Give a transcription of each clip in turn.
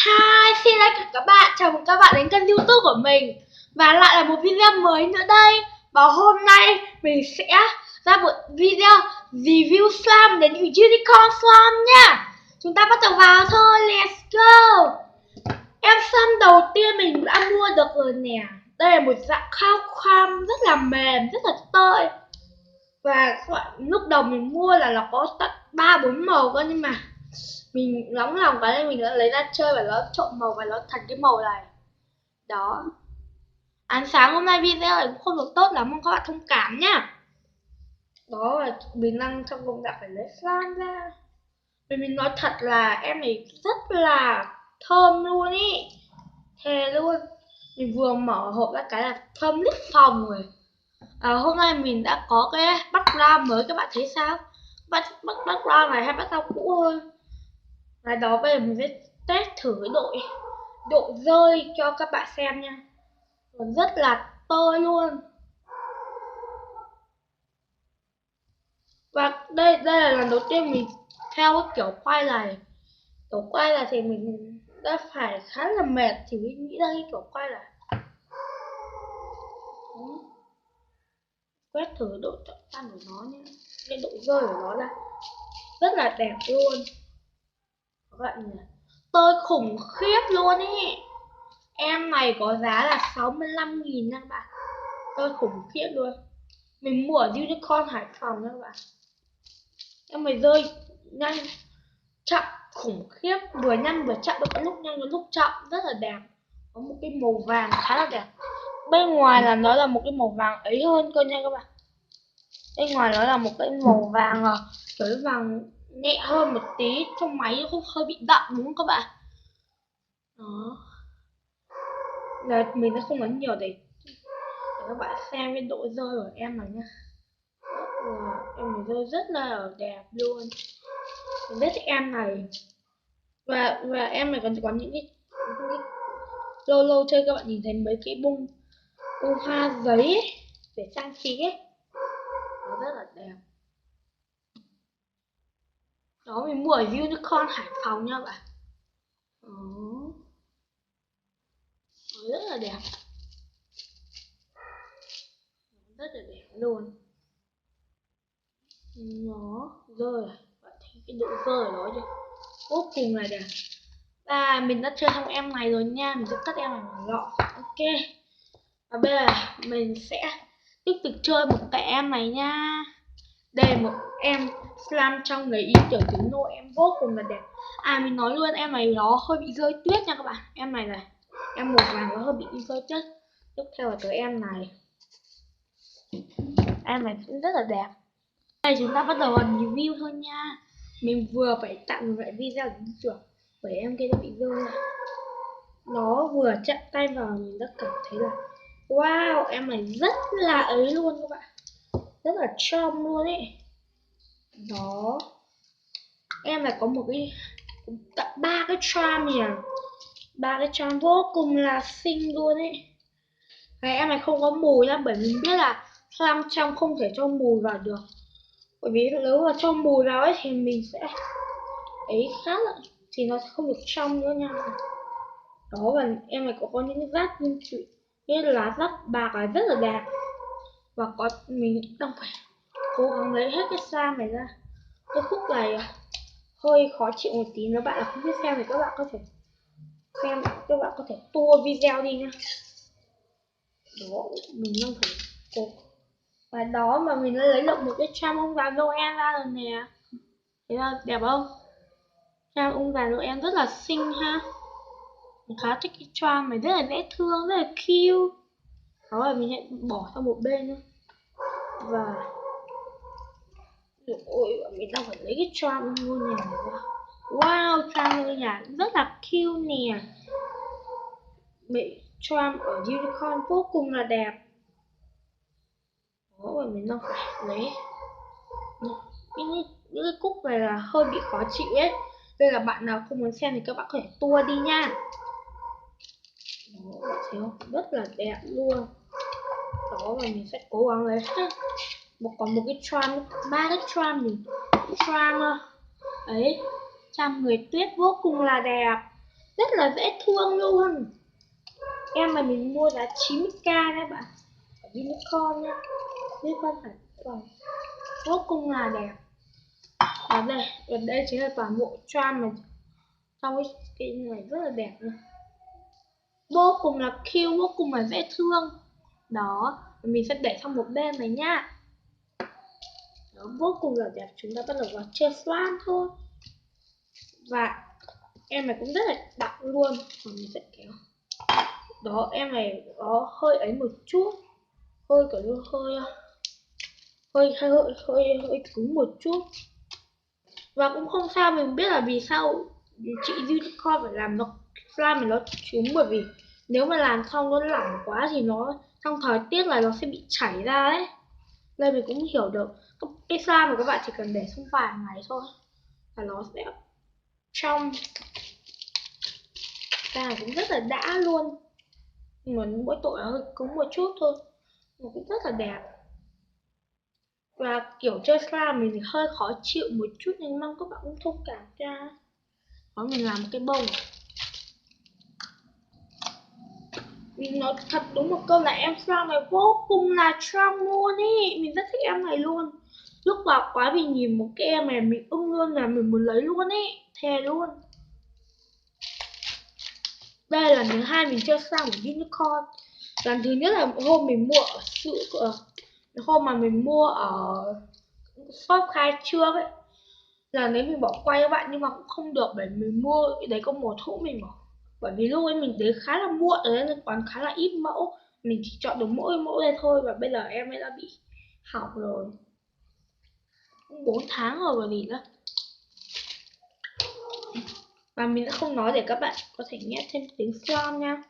Hi, xin các bạn, chào mừng các bạn đến kênh YouTube của mình. Và lại là một video mới nữa đây. Và hôm nay mình sẽ ra một video review slime đến Unicorn Slime nha. Chúng ta bắt đầu vào thôi, let's go. Em slime đầu tiên mình đã mua được rồi nè. Đây là một dạng khao kham rất là mềm, rất là tơi. Và lúc đầu mình mua là nó có tận 3-4 màu cơ, nhưng mà mình nóng lòng cái nên mình đã lấy ra chơi và nó trộn màu và nó thành cái màu này. Đó. Ánh sáng hôm nay video này cũng không được tốt lắm, mong các bạn thông cảm nhá. Đó là mình đang trong công đoạn phải lấy slime ra. Vì mình nói thật là em này rất là thơm luôn ý. Thề luôn. Mình vừa mở hộp ra cái là thơm nít phòng rồi. Hôm nay mình đã có cái background mới, các bạn thấy sao? Background này hay background cũ hơn? Và đó, bây giờ mình sẽ test thử cái độ rơi cho các bạn xem nha. Còn rất là tơi luôn. Và đây là lần đầu tiên mình theo cái kiểu quay này. Kiểu quay này thì mình đã phải khá là mệt thì mới nghĩ ra cái kiểu quay này. Quét thử độ chậm tan của nó nhé, cái độ rơi của nó ra rất là đẹp luôn các bạn nhỉ. Tôi khủng khiếp luôn ý. Em này có giá là 65.000 nha các bạn. Tôi khủng khiếp luôn. Mình mua ở Unicorn Hải Phòng nha các bạn. Em này rơi nhanh, chậm khủng khiếp, vừa nhanh vừa chậm, có lúc nhanh có lúc chậm, rất là đẹp. Có một cái màu vàng khá là đẹp. Bên ngoài là nó là một cái màu vàng ấy hơn cơ nha các bạn. Bên ngoài nó là một cái màu vàng, kiểu vàng nhẹ hơn một tí, trong máy nó không hơi bị đậm đúng không các bạn? Đó. Là mình sẽ không nói nhiều để các bạn xem cái độ rơi của em này nhá. Em này rơi rất là đẹp luôn. Mình rất thích em này. Và em này còn có những cái lâu lâu chơi các bạn nhìn thấy mấy cái bông hoa giấy ấy, để trang trí ấy. Nó rất là đẹp. Đó, mình mua ở Unicorn Hải Phòng nha bạn. Đó. Rất là đẹp. Rất là đẹp luôn. Nó rơi, bạn thấy cái độ rơi của nó chưa? Vô cùng là đẹp. Và mình đã chơi xong em này rồi nha, mình sẽ cất em này vào lọ. Ok. Và bây giờ mình sẽ tiếp tục chơi một cái em này nha. Đây là một em slime trong người ý tưởng chứng Noel, em vô cùng là đẹp. Mình nói luôn, em này nó hơi bị rơi tuyết nha các bạn. Em này này, em màu vàng nó hơi bị rơi tuyết. Tiếp theo là tới em này. Em này cũng rất là đẹp. Đây chúng ta bắt đầu vào review thôi nha. Mình vừa phải tạm lại video đến trường bởi em kia nó bị rơi. Nó vừa chạm tay vào mình đã cảm thấy là wow, em này rất là ấy luôn các bạn. Rất là trong luôn ấy. Đó. Em này có một cái tận 3 cái charm nhỉ. 3 cái charm vô cùng là xinh luôn ấy. Cái em này không có mùi nha, bởi mình biết là slime trong không thể cho mùi vào được. Bởi vì nếu mà cho mùi vào ấy thì mình sẽ ấy khác ạ, thì nó sẽ không được trong nữa nha. Đó, và em này có những cái rát như là rát bạc là rất là đẹp. Và có mình đang phải cố gắng lấy hết cái slime này ra. Cái khúc này hơi khó chịu một tí, nếu bạn là không biết xem thì các bạn có thể xem, các bạn có thể tua video đi nha. Đó, mình đang phải cố. Và đó mà mình đã lấy được một cái trang ông già Noel ra rồi nè. Thấy là đẹp không? Trang ông già Noel rất là xinh ha. Mình khá thích cái trang này, rất là dễ thương, rất là cute. Đó là mình hãy bỏ sang một bên nhé. Và ôi, mình đang phải lấy cái trang ngôi nhà này ra. Wow, trang ngôi nhà rất là cute nè. Bị charm ở Unicorn vô cùng là đẹp. Đó, và mình đang phải lấy những cái cúc này là hơi bị khó chịu ấy. Đây là bạn nào không muốn xem thì các bạn có thể tua đi nha. Đó, bạn thấy không? Rất là đẹp luôn. Đó, và mình sẽ cố gắng lấy còn một cái charm, 3 cái charm mình charm ấy, charm người tuyết vô cùng là đẹp. rất là dễ thương luôn. Em mà mình mua giá 90k nha bạn, ở Unicorn nha, Unicorn phải còn vô cùng là đẹp. Và đây chính là toàn bộ charm mà trong cái skin này rất là đẹp nha, vô cùng là cute, vô cùng là dễ thương. Đó, mình sẽ để sang một bên này nhá. Đó, vô cùng là đẹp. Chúng ta bắt đầu vào chơi slam thôi. Và em này cũng rất là đặc luôn. Và mình sẽ kéo. Đó, em này có hơi ấy một chút, hơi kiểu như hơi cứng một chút. Và cũng không sao, mình biết là vì sao chị Unicorn phải làm nó slam này nó trúng, bởi vì nếu mà làm xong nó lỏng quá thì nó trong thời tiết là nó sẽ bị chảy ra đấy. Nên mình cũng hiểu được cái slam mà các bạn chỉ cần để trong vài ngày thôi là nó sẽ trong. Cái này cũng rất là đã luôn, nhưng mà mỗi tội là hơi cứng một chút thôi, mà cũng rất là đẹp. Và kiểu chơi slam mình thì hơi khó chịu một chút nhưng mong các bạn cũng thông cảm cho. Đó, mình làm một cái bông. Mình nói thật đúng một câu là em slam này vô cùng là trong luôn ý. Mình rất thích em này luôn. Lúc vào quá mình nhìn một cái em này mình ưng luôn, là mình muốn lấy luôn ý, thề luôn. Đây là lần thứ hai mình chơi slam của Unicorn. Lần thứ nhất là hôm mình mua ở hôm mà mình mua ở shop khai trương ấy, là nếu mình bỏ qua các bạn, nhưng mà cũng không được bởi mình mua cái đấy có một hũ mình bỏ, bởi vì lúc ấy mình đến khá là muộn rồi nên còn khá là ít mẫu, mình chỉ chọn được mỗi mẫu đây thôi. Và bây giờ em ấy đã bị hỏng rồi, cũng 4 tháng rồi còn gì nữa. Và mình sẽ không nói để các bạn có thể nghe thêm tiếng slam nha.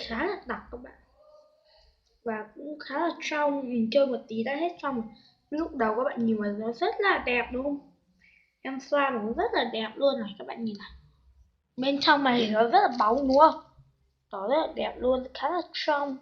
Khá là đặc các bạn, và cũng khá là trong. Mình chơi một tí đã hết trong. Lúc đầu các bạn nhìn mà nó rất là đẹp đúng không, em xoa nó rất là đẹp luôn này, các bạn nhìn này, bên trong này nó rất là bóng đúng không, nó rất là đẹp luôn, khá là trong.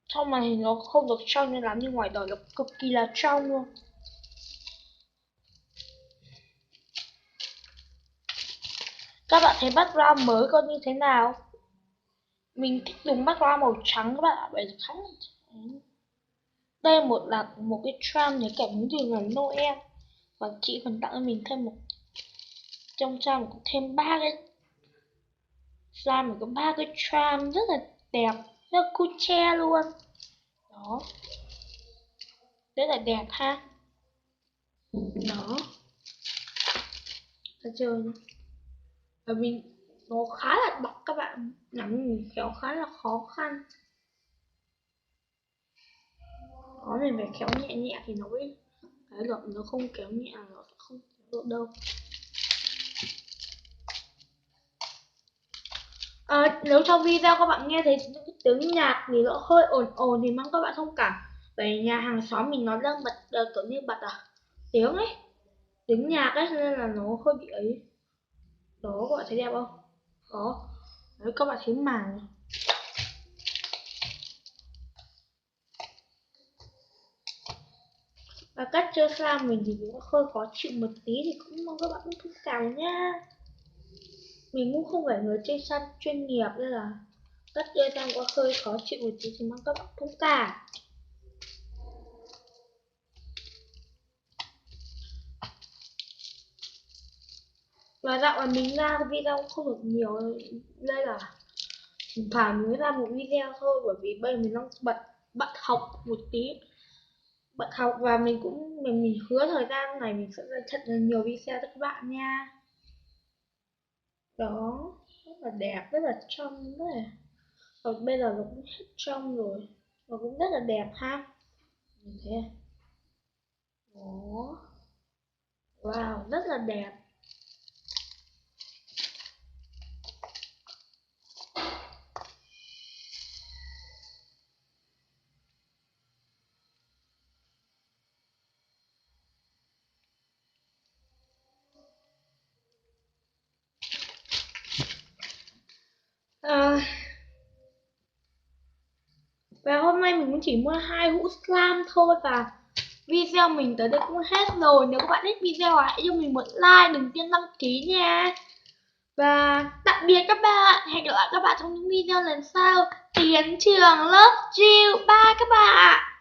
Trong này thì nó không được trong nên lắm, nhưng ngoài đời nó cực kỳ là trong luôn. Các bạn thấy background mới con như thế nào? Mình thích dùng background màu trắng các bạn ạ, bởi vì khá là đây là một cái tram với cảm hứng từ ngày Noel, và chị còn tặng cho mình thêm một, trong tram có thêm 3 cái tram, có 3 cái tram rất là đẹp, rất là cutie luôn. Đó, rất là đẹp ha. Đó, ta chơi nhá. Và mình nó khá là bọc các bạn, nắm mình kéo khá là khó khăn. Đó, mình phải kéo nhẹ nhẹ thì nó mới cái được, nó không kéo nhẹ là nó không kéo được đâu. Nếu trong video các bạn nghe thấy những cái tiếng nhạc thì nó hơi ồn ồn thì mong các bạn thông cảm, bởi nhà hàng xóm mình nó đang bật kiểu như bật tiếng ấy, tiếng nhạc ấy, nên là nó hơi bị ấy. Đó, các bạn thấy đẹp không? Đó, đấy, các bạn thấy màn. Và cách chơi slam mình thì cũng hơi khó chịu một tí, thì cũng mong các bạn cũng thông cảm nha. Mình cũng không phải người chơi slam chuyên nghiệp nên là cách chơi slam có hơi khó chịu một tí thì mong các bạn thông cảm. Và dạo này mình ra video cũng không được nhiều, đây là thỉnh thoảng mới ra một video thôi, bởi vì bây giờ mình đang bận học một tí, bận học. Và mình hứa thời gian này mình sẽ ra thật là nhiều video cho các bạn nha. Đó, rất là đẹp, rất là trong, rất là, và bây giờ nó cũng hết trong rồi, và cũng rất là đẹp ha. Nhìn thấy Wow, rất là đẹp. À, và hôm nay mình cũng chỉ mua 2 hũ slam thôi, và video mình tới đây cũng hết rồi. Nếu các bạn thích video hãy cho mình một like, đừng quên đăng ký nha. Và tạm biệt các bạn, hẹn gặp lại các bạn trong những video lần sau. Tiến trường Love you, bye các bạn.